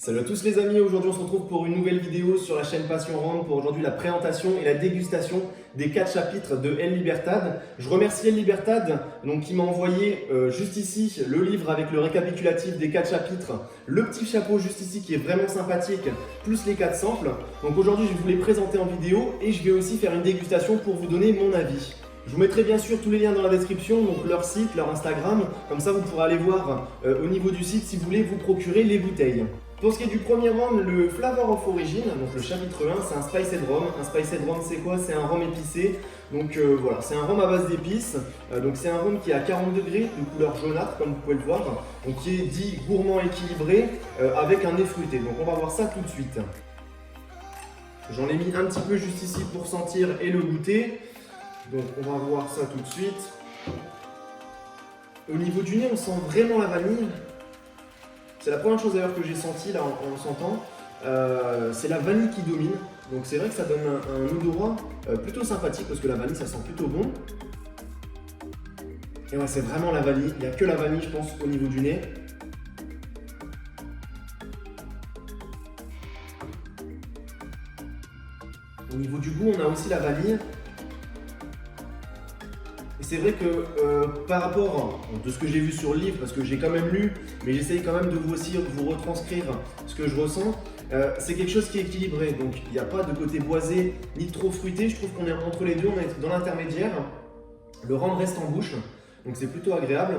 Salut à tous les amis, aujourd'hui on se retrouve pour une nouvelle vidéo sur la chaîne Passion Rhum pour aujourd'hui la présentation et la dégustation des 4 chapitres de El Libertad. Je remercie El Libertad qui m'a envoyé juste ici le livre avec le récapitulatif des 4 chapitres, le petit chapeau juste ici qui est vraiment sympathique, plus les 4 samples. Donc aujourd'hui je vais vous les présenter en vidéo et je vais aussi faire une dégustation pour vous donner mon avis. Je vous mettrai bien sûr tous les liens dans la description, donc leur site, leur Instagram, comme ça vous pourrez aller voir au niveau du site si vous voulez vous procurer les bouteilles. Pour ce qui est du premier rhum, le Flavor of Origin, donc le chapitre 1, c'est un Spiced Rum. Un Spiced Rum c'est quoi? C'est un rhum épicé, donc voilà, c'est un rhum à base d'épices. Donc c'est un rhum qui est à 40 degrés, de couleur jaunâtre comme vous pouvez le voir, donc qui est dit gourmand équilibré avec un nez fruité. Donc on va voir ça tout de suite. J'en ai mis un petit peu juste ici pour sentir et le goûter. Donc on va voir ça tout de suite. Au niveau du nez, on sent vraiment la vanille. C'est la première chose d'ailleurs que j'ai senti là en le sentant. C'est la vanille qui domine. Donc c'est vrai que ça donne un odorat plutôt sympathique parce que la vanille ça sent plutôt bon. Et ouais, c'est vraiment la vanille. Il n'y a que la vanille je pense au niveau du nez. Au niveau du goût, on a aussi la vanille. C'est vrai que par rapport de ce que j'ai vu sur le livre, parce que j'ai quand même lu, mais j'essaye quand même de vous retranscrire ce que je ressens, c'est quelque chose qui est équilibré. Donc il n'y a pas de côté boisé ni trop fruité. Je trouve qu'on est entre les deux, on est dans l'intermédiaire. Le rhum reste en bouche, donc c'est plutôt agréable.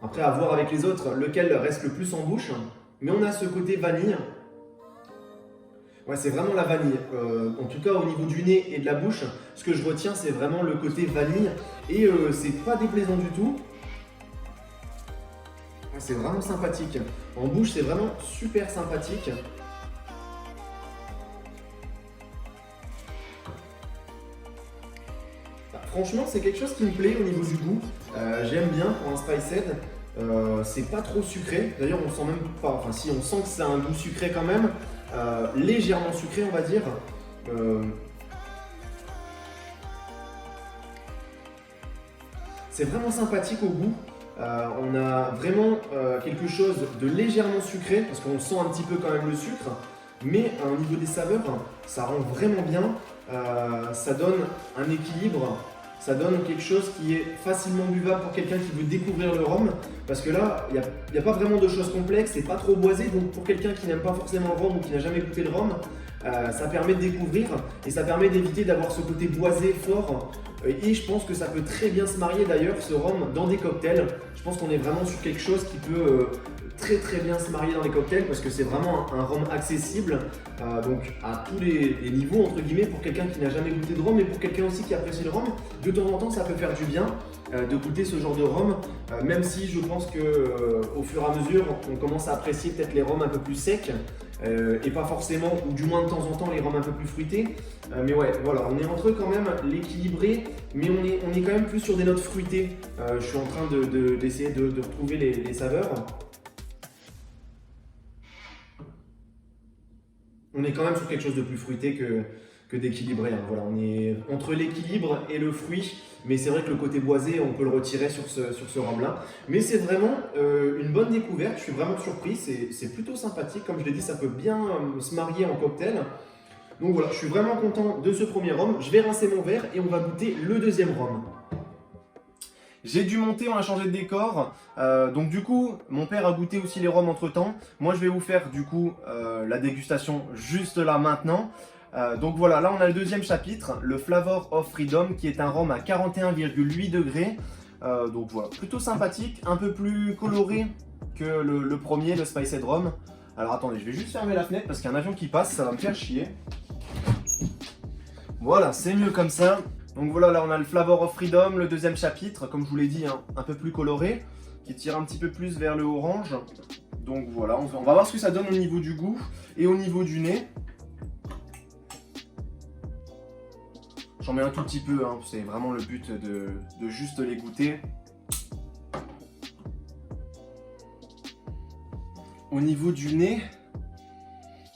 Après, à voir avec les autres lequel reste le plus en bouche. Mais on a ce côté vanille. Ouais, c'est vraiment la vanille. En tout cas, au niveau du nez et de la bouche, ce que je retiens, c'est vraiment le côté vanille. Et c'est pas déplaisant du tout. Ouais, c'est vraiment sympathique. En bouche, c'est vraiment super sympathique. Franchement, c'est quelque chose qui me plaît au niveau du goût. J'aime bien pour un spiced. C'est pas trop sucré. D'ailleurs, on sent même pas. Enfin, si, on sent que c'est un goût sucré quand même. Légèrement sucré on va dire. C'est vraiment sympathique au goût. On a vraiment quelque chose de légèrement sucré parce qu'on sent un petit peu quand même le sucre, mais au niveau des saveurs ça rend vraiment bien. Ça donne un équilibre. Ça donne quelque chose qui est facilement buvable pour quelqu'un qui veut découvrir le rhum. Parce que là, il n'y a pas vraiment de choses complexes, c'est pas trop boisé. Donc pour quelqu'un qui n'aime pas forcément le rhum ou qui n'a jamais goûté le rhum, ça permet de découvrir et ça permet d'éviter d'avoir ce côté boisé fort. Et je pense que ça peut très bien se marier d'ailleurs, ce rhum, dans des cocktails. Je pense qu'on est vraiment sur quelque chose qui peut très bien se marier dans les cocktails parce que c'est vraiment un rhum accessible donc à tous les niveaux entre guillemets pour quelqu'un qui n'a jamais goûté de rhum et pour quelqu'un aussi qui apprécie le rhum. De temps en temps ça peut faire du bien de goûter ce genre de rhum même si je pense que au fur et à mesure on commence à apprécier peut-être les rhums un peu plus secs et pas forcément, ou du moins de temps en temps les rhums un peu plus fruités. Mais ouais, voilà, on est entre quand même l'équilibré, mais on est quand même plus sur des notes fruitées. Je suis en train d'essayer de retrouver les saveurs. On est quand même sur quelque chose de plus fruité que d'équilibré. Voilà, on est entre l'équilibre et le fruit, mais c'est vrai que le côté boisé, on peut le retirer sur ce rhum-là. Mais c'est vraiment une bonne découverte, je suis vraiment surpris, c'est plutôt sympathique. Comme je l'ai dit, ça peut bien se marier en cocktail. Donc voilà, je suis vraiment content de ce premier rhum. Je vais rincer mon verre et on va goûter le deuxième rhum. J'ai dû monter, on a changé de décor, donc du coup mon père a goûté aussi les rhums entre temps. Moi je vais vous faire du coup la dégustation juste là maintenant. Donc voilà, là on a le deuxième chapitre, le Flavor of Freedom qui est un rhum à 41,8 degrés. Donc voilà, plutôt sympathique, un peu plus coloré que le premier, le Spiced Rum. Alors attendez, je vais juste fermer la fenêtre parce qu'il y a un avion qui passe, ça va me faire chier. Voilà, c'est mieux comme ça. Donc voilà, là on a le Flavor of Freedom, le deuxième chapitre, comme je vous l'ai dit, hein, un peu plus coloré, qui tire un petit peu plus vers le orange. Donc voilà, on va voir ce que ça donne au niveau du goût et au niveau du nez. J'en mets un tout petit peu, hein, c'est vraiment le but de juste les goûter. Au niveau du nez,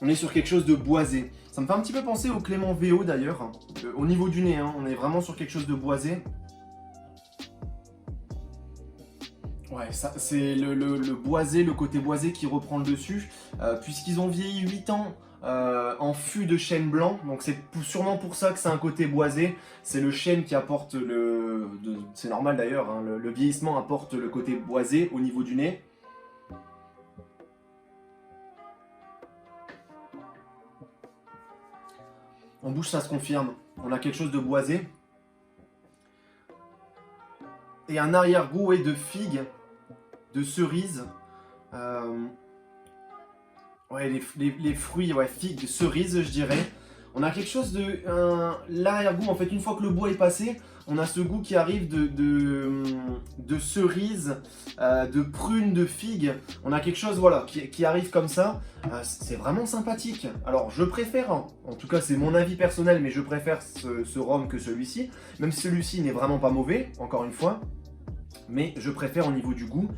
on est sur quelque chose de boisé. Ça me fait un petit peu penser au Clément VO d'ailleurs. Au niveau du nez, hein, on est vraiment sur quelque chose de boisé. Ouais, ça, c'est le boisé, le côté boisé qui reprend le dessus, puisqu'ils ont vieilli 8 ans en fût de chêne blanc, donc c'est sûrement pour ça que c'est un côté boisé. C'est le chêne qui apporte c'est normal d'ailleurs, hein, le vieillissement apporte le côté boisé au niveau du nez. En bouche, ça se confirme. On a quelque chose de boisé. Et un arrière-goût de figue, de cerise. Ouais, les fruits, ouais, figues, cerises, je dirais. On a quelque chose de... l'arrière-goût, en fait, une fois que le bois est passé, on a ce goût qui arrive de cerise, de prune, de figue. On a quelque chose, voilà, qui arrive comme ça. C'est vraiment sympathique. Alors, je préfère, hein, en tout cas, c'est mon avis personnel, mais je préfère ce rhum que celui-ci. Même si celui-ci n'est vraiment pas mauvais, encore une fois. Mais je préfère au niveau du goût.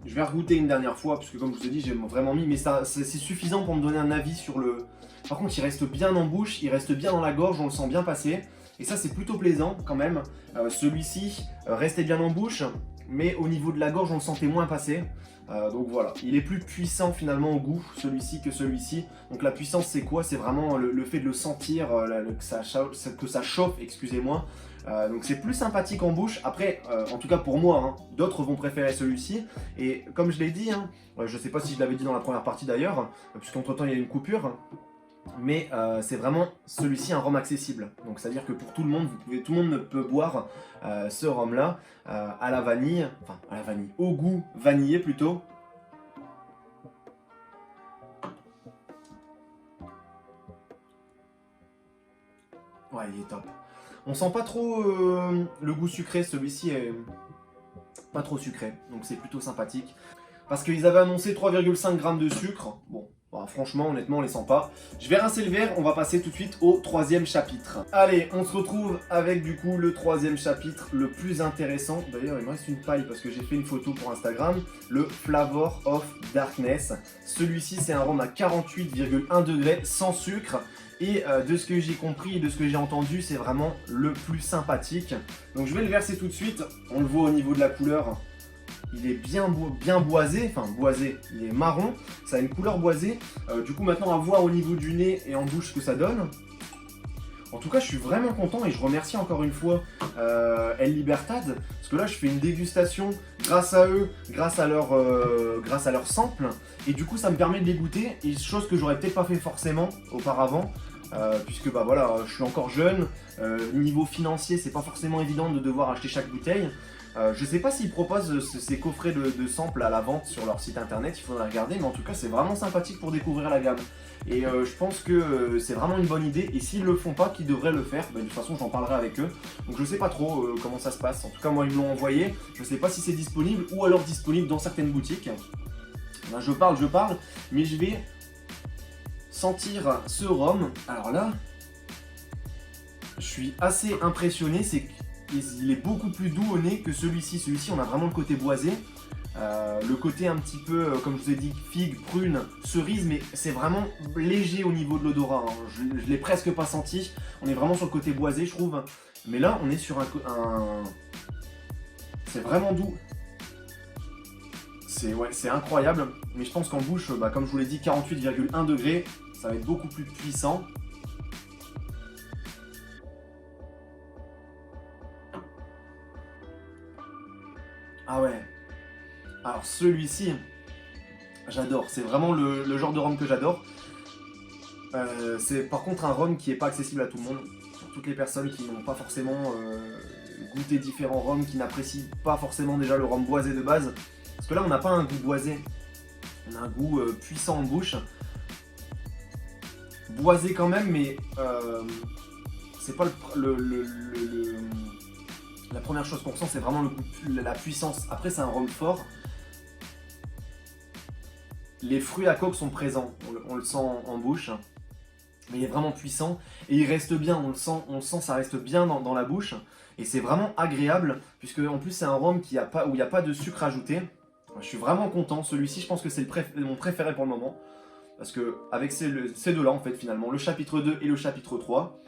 Je vais regoûter une dernière fois, parce que comme je vous ai dit, j'ai vraiment mis, mais c'est suffisant pour me donner un avis sur le... Par contre, il reste bien en bouche, il reste bien dans la gorge, on le sent bien passer. Et ça, c'est plutôt plaisant quand même. Celui-ci restait bien en bouche, mais au niveau de la gorge, on le sentait moins passer. Donc voilà, il est plus puissant finalement au goût, celui-ci, que celui-ci. Donc la puissance, c'est quoi? C'est vraiment le fait de le sentir, que ça chauffe, excusez-moi. Donc c'est plus sympathique en bouche. Après, en tout cas pour moi, hein, d'autres vont préférer celui-ci. Et comme je l'ai dit, hein, je ne sais pas si je l'avais dit dans la première partie d'ailleurs, puisqu'entre temps il y a une coupure. Mais c'est vraiment celui-ci un rhum accessible. Donc c'est à dire que pour tout le monde, tout le monde peut boire ce rhum là à la vanille, enfin à la vanille, au goût vanillé plutôt. Ouais, il est top. On sent pas trop le goût sucré, celui-ci est pas trop sucré, donc c'est plutôt sympathique. Parce qu'ils avaient annoncé 3,5 grammes de sucre, bon, bah, franchement, honnêtement, on les sent pas. Je vais rincer le verre, on va passer tout de suite au troisième chapitre. Allez, on se retrouve avec du coup le troisième chapitre, le plus intéressant. D'ailleurs, il me reste une paille parce que j'ai fait une photo pour Instagram. Le Flavor of Darkness. Celui-ci, c'est un rhum à 48,1 degrés, sans sucre. Et de ce que j'ai compris et de ce que j'ai entendu, c'est vraiment le plus sympathique. Donc je vais le verser tout de suite. On le voit au niveau de la couleur. Il est bien boisé, enfin boisé, il est marron, ça a une couleur boisée. Du coup maintenant à voir au niveau du nez et en bouche ce que ça donne. En tout cas je suis vraiment content et je remercie encore une fois El Libertad, parce que là je fais une dégustation grâce à eux, grâce à leur sample, et du coup ça me permet de les goûter, et chose que j'aurais peut-être pas fait forcément auparavant. Puisque bah voilà, je suis encore jeune, niveau financier c'est pas forcément évident de devoir acheter chaque bouteille. Je sais pas s'ils proposent ces coffrets de samples à la vente sur leur site internet, il faudrait regarder, mais en tout cas c'est vraiment sympathique pour découvrir la gamme. Et je pense que c'est vraiment une bonne idée, et s'ils le font pas, qu'ils devraient le faire, bah, de toute façon j'en parlerai avec eux. Donc je sais pas trop comment ça se passe, en tout cas moi ils me l'ont envoyé, je sais pas si c'est disponible ou alors disponible dans certaines boutiques. Là, je parle, mais je vais sentir ce rhum. Alors là, je suis assez impressionné, c'est qu'il est beaucoup plus doux au nez que celui-ci. Celui-ci, on a vraiment le côté boisé, le côté un petit peu, comme je vous ai dit, figue, prune, cerise, mais c'est vraiment léger au niveau de l'odorat. Hein. Je l'ai presque pas senti. On est vraiment sur le côté boisé, je trouve. Mais là, on est sur c'est vraiment doux. C'est incroyable, mais je pense qu'en bouche, bah, comme je vous l'ai dit, 48,1 degrés, ça va être beaucoup plus puissant. Ah ouais. Alors celui-ci, j'adore. C'est vraiment le genre de rhum que j'adore. C'est par contre un rhum qui n'est pas accessible à tout le monde. Pour toutes les personnes qui n'ont pas forcément goûté différents rhums, qui n'apprécient pas forcément déjà le rhum boisé de base. Parce que là, on n'a pas un goût boisé. On a un goût puissant en bouche. Boisé quand même, mais c'est pas la première chose qu'on ressent, c'est vraiment la puissance. Après, c'est un rhum fort. Les fruits à coque sont présents, on le sent en bouche. Mais il est vraiment puissant et il reste bien, on le sent, ça reste bien dans la bouche. Et c'est vraiment agréable, puisque en plus c'est un rhum où il n'y a pas de sucre ajouté. Je suis vraiment content. Celui-ci, je pense que c'est mon préféré pour le moment. Parce que avec ces deux-là, en fait, finalement, le chapitre 2 et le chapitre 3,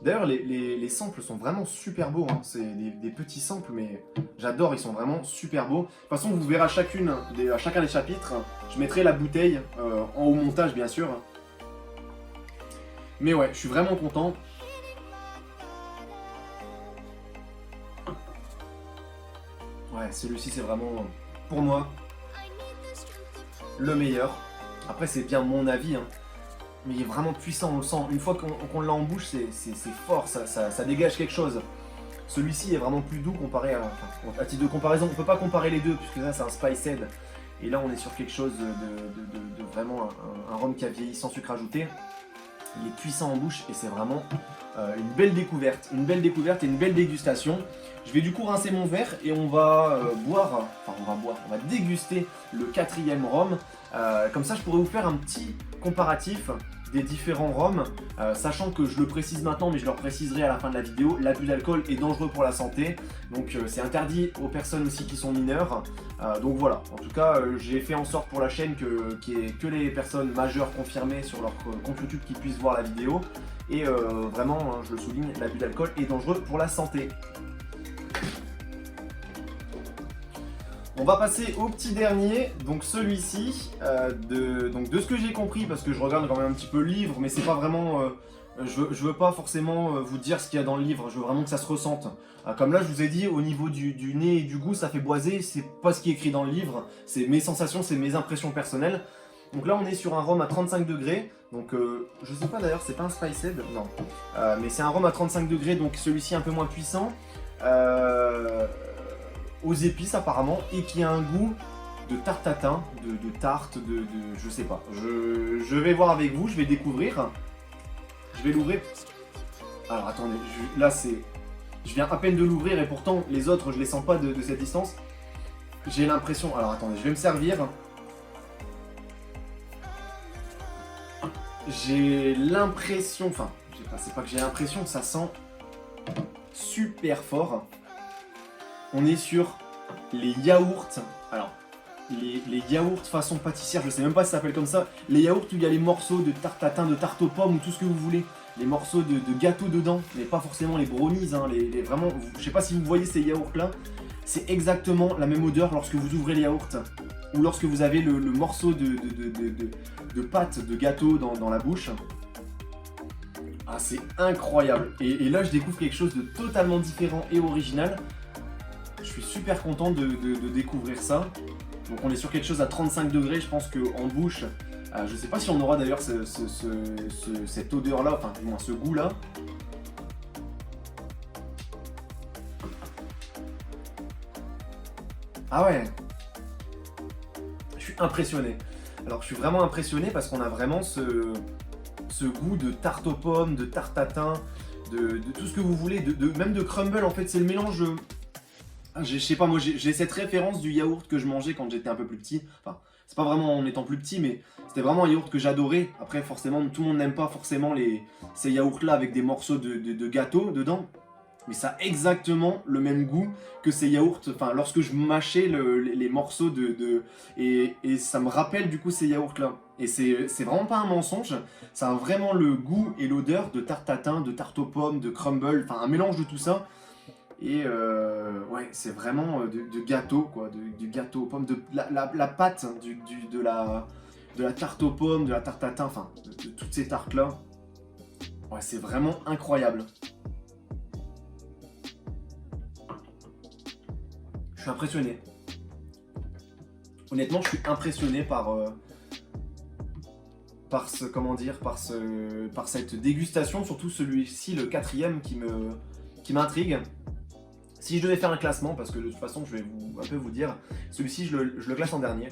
D'ailleurs, les samples sont vraiment super beaux, hein. C'est des petits samples, mais j'adore, ils sont vraiment super beaux. De toute façon, vous verrez à chacun des chapitres, je mettrai la bouteille en haut montage, bien sûr. Mais ouais, je suis vraiment content. Ouais, celui-ci, c'est vraiment, pour moi, le meilleur. Après, c'est bien mon avis, hein. Mais il est vraiment puissant, on le sent. Une fois qu'on l'a en bouche, c'est fort, ça dégage quelque chose. Celui-ci est vraiment plus doux comparé à... Enfin, à titre de comparaison, on ne peut pas comparer les deux, puisque ça c'est un Spice Head. Et là on est sur quelque chose de vraiment un rhum qui a vieilli sans sucre ajouté. Il est puissant en bouche et c'est vraiment une belle découverte. Une belle découverte et une belle dégustation. Je vais du coup rincer mon verre et on va on va déguster le 4e rhum. Comme ça je pourrais vous faire un petit comparatif des différents rhums, sachant que je le précise maintenant mais je le préciserai à la fin de la vidéo, l'abus d'alcool est dangereux pour la santé, donc c'est interdit aux personnes aussi qui sont mineures, donc voilà, en tout cas j'ai fait en sorte pour la chaîne qu'il n'y ait que les personnes majeures confirmées sur leur compte YouTube qui puissent voir la vidéo, et vraiment, hein, je le souligne, l'abus d'alcool est dangereux pour la santé. On va passer au petit dernier, donc celui-ci, de ce que j'ai compris, parce que je regarde quand même un petit peu le livre, mais c'est pas vraiment... je veux pas forcément vous dire ce qu'il y a dans le livre, je veux vraiment que ça se ressente. Comme là je vous ai dit, au niveau du nez et du goût, ça fait boiser, c'est pas ce qui est écrit dans le livre, c'est mes sensations, c'est mes impressions personnelles. Donc là on est sur un rhum à 35 degrés, donc je sais pas d'ailleurs, c'est pas un Spice Head, non. Mais c'est un rhum à 35 degrés, donc celui-ci un peu moins puissant. Aux épices apparemment, et qui a un goût de tarte tatin, de tarte, je sais pas. Je vais voir avec vous, je vais découvrir. Je vais l'ouvrir. Alors attendez, là c'est... Je viens à peine de l'ouvrir et pourtant les autres je les sens pas de cette distance. J'ai l'impression... Alors attendez, je vais me servir. J'ai l'impression... Enfin, c'est pas que j'ai l'impression, ça sent super fort. On est sur les yaourts, alors les yaourts façon pâtissière, je sais même pas si ça s'appelle comme ça, les yaourts où il y a les morceaux de tarte tatin, de tarte aux pommes ou tout ce que vous voulez, les morceaux de gâteau dedans, mais pas forcément les brownies, hein, vraiment, je sais pas si vous voyez ces yaourts là, c'est exactement la même odeur lorsque vous ouvrez les yaourts, ou lorsque vous avez le morceau de pâte de gâteau dans la bouche. Ah, c'est incroyable, et là je découvre quelque chose de totalement différent et original. Je suis super content de découvrir ça. Donc on est sur quelque chose à 35 degrés, je pense qu'en bouche, je sais pas si on aura d'ailleurs cette odeur là, enfin du moins ce goût là. Ah ouais, je suis impressionné. Alors je suis vraiment impressionné parce qu'on a vraiment ce goût de tarte aux pommes, de tarte tatin, de tout ce que vous voulez, même de crumble en fait, c'est le mélange... Je sais pas, moi j'ai cette référence du yaourt que je mangeais quand j'étais un peu plus petit. Enfin, c'est pas vraiment en étant plus petit, mais c'était vraiment un yaourt que j'adorais. Après, forcément, tout le monde n'aime pas forcément ces yaourts-là avec des morceaux de gâteau dedans. Mais ça a exactement le même goût que ces yaourts. Enfin, lorsque je mâchais les morceaux et ça me rappelle du coup ces yaourts-là. Et c'est vraiment pas un mensonge. Ça a vraiment le goût et l'odeur de tarte tatin, de tarte aux pommes, de crumble. Enfin, un mélange de tout ça. Et ouais, c'est vraiment de gâteau, quoi, du gâteau aux pommes, de la pâte de la tarte aux pommes, de la tarte tatin, enfin, de toutes ces tartes-là. Ouais, c'est vraiment incroyable. Je suis impressionné. Honnêtement, je suis impressionné par cette dégustation, surtout celui-ci, le 4e, qui m'intrigue. Si je devais faire un classement, parce que de toute façon je vais un peu vous dire, celui-ci je le classe en dernier.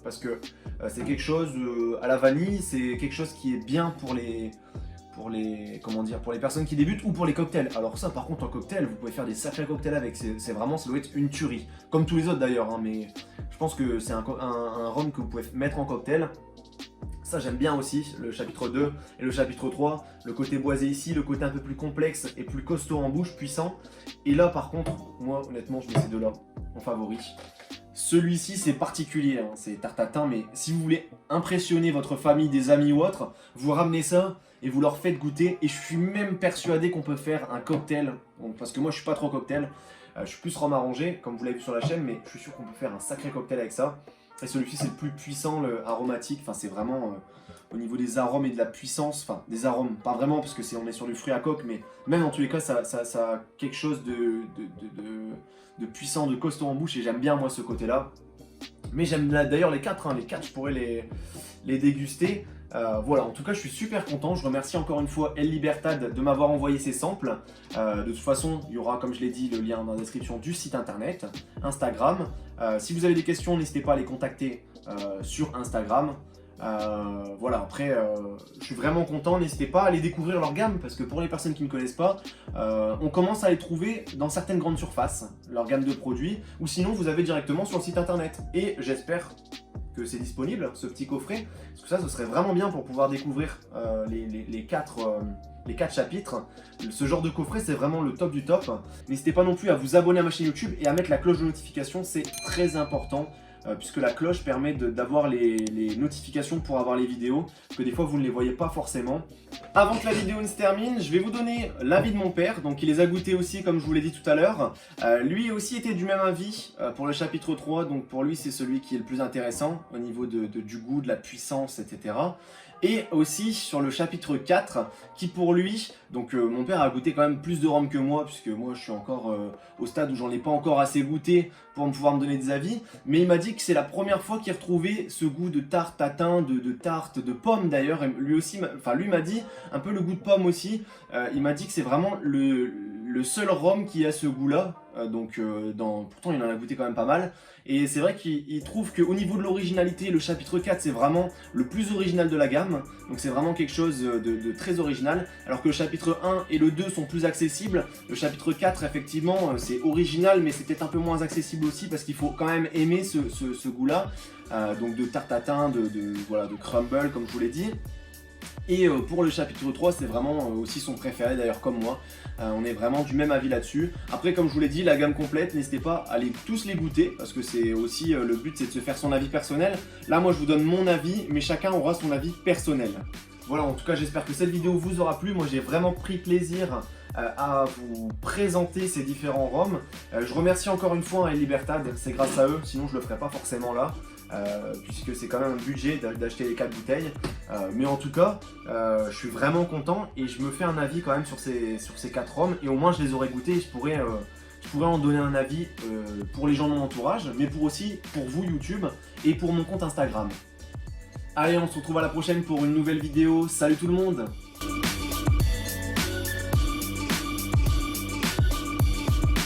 Parce que c'est quelque chose à la vanille, c'est quelque chose qui est bien pour les personnes qui débutent ou pour les cocktails. Alors ça par contre en cocktail, vous pouvez faire des sacrés cocktails avec, c'est vraiment, ça doit être une tuerie. Comme tous les autres d'ailleurs, hein, mais je pense que c'est un rhum que vous pouvez mettre en cocktail. Ça j'aime bien aussi, le chapitre 2 et le chapitre 3, le côté boisé ici, le côté un peu plus complexe et plus costaud en bouche, puissant. Et là par contre, moi honnêtement je mets ces deux-là en favori. Celui-ci c'est particulier, hein, c'est tarte tatin, mais si vous voulez impressionner votre famille, des amis ou autre, vous ramenez ça et vous leur faites goûter. Et je suis même persuadé qu'on peut faire un cocktail, parce que moi je suis pas trop cocktail, je suis plus rhum arrangé, comme vous l'avez vu sur la chaîne, mais je suis sûr qu'on peut faire un sacré cocktail avec ça. Et celui-ci c'est le plus puissant, le aromatique, enfin c'est vraiment au niveau des arômes et de la puissance, enfin des arômes, pas vraiment parce que on est sur du fruit à coque, mais même en tous les cas ça a quelque chose de puissant, de costaud en bouche, et j'aime bien moi ce côté-là. Mais j'aime d'ailleurs les 4, hein. Les 4 je pourrais les déguster. Voilà, en tout cas je suis super content, je remercie encore une fois El Libertad de m'avoir envoyé ces samples. De toute façon, il y aura, comme je l'ai dit, le lien dans la description du site internet, Instagram. Si vous avez des questions, n'hésitez pas à les contacter sur Instagram. Voilà, après, je suis vraiment content, n'hésitez pas à aller découvrir leur gamme, parce que pour les personnes qui ne connaissent pas, on commence à les trouver dans certaines grandes surfaces, leur gamme de produits, ou sinon vous avez directement sur le site internet. Et j'espère que c'est disponible, ce petit coffret, parce que ça, ce serait vraiment bien pour pouvoir découvrir les 4 chapitres. Ce genre de coffret, c'est vraiment le top du top. N'hésitez pas non plus à vous abonner à ma chaîne YouTube et à mettre la cloche de notification, c'est très important. Puisque la cloche permet d'avoir les notifications pour avoir les vidéos, parce que des fois vous ne les voyez pas forcément. Avant que la vidéo ne se termine, je vais vous donner l'avis de mon père, donc il les a goûtés aussi comme je vous l'ai dit tout à l'heure. Lui aussi était du même avis pour le chapitre 3, donc pour lui c'est celui qui est le plus intéressant au niveau du goût, de la puissance, etc. Et aussi sur le chapitre 4, qui pour lui, donc mon père a goûté quand même plus de rhum que moi, puisque moi je suis encore au stade où j'en ai pas encore assez goûté pour pouvoir me donner des avis, mais il m'a dit que c'est la première fois qu'il retrouvait ce goût de tarte tatin, de tarte, de pomme d'ailleurs. Lui aussi, enfin lui m'a dit un peu le goût de pomme aussi. Il m'a dit que c'est vraiment le seul rhum qui a ce goût-là. Pourtant il en a goûté quand même pas mal. Et c'est vrai qu'il trouve qu'au niveau de l'originalité, le chapitre 4 c'est vraiment le plus original de la gamme. Donc c'est vraiment quelque chose de très original. Alors que le chapitre 1 et le 2 sont plus accessibles. Le chapitre 4 effectivement c'est original, mais c'est peut-être un peu moins accessible aussi, parce qu'il faut quand même aimer ce goût-là. Donc de tarte tatin, voilà, de crumble comme je vous l'ai dit. Et pour le chapitre 3, c'est vraiment aussi son préféré d'ailleurs, comme moi. On est vraiment du même avis là-dessus. Après, comme je vous l'ai dit, la gamme complète, n'hésitez pas à tous les goûter, parce que c'est aussi le but, c'est de se faire son avis personnel. Là, moi, je vous donne mon avis, mais chacun aura son avis personnel. Voilà, en tout cas, j'espère que cette vidéo vous aura plu. Moi, j'ai vraiment pris plaisir à vous présenter ces différents rhums. Je remercie encore une fois El Libertad, c'est grâce à eux, sinon je le ferais pas forcément là. Puisque c'est quand même un budget d'acheter les 4 bouteilles. Mais en tout cas, je suis vraiment content et je me fais un avis quand même sur ces 4 rhums. Et au moins je les aurais goûtés et je pourrais en donner un avis pour les gens de mon entourage, mais aussi pour vous YouTube et pour mon compte Instagram. Allez, on se retrouve à la prochaine pour une nouvelle vidéo. Salut tout le monde!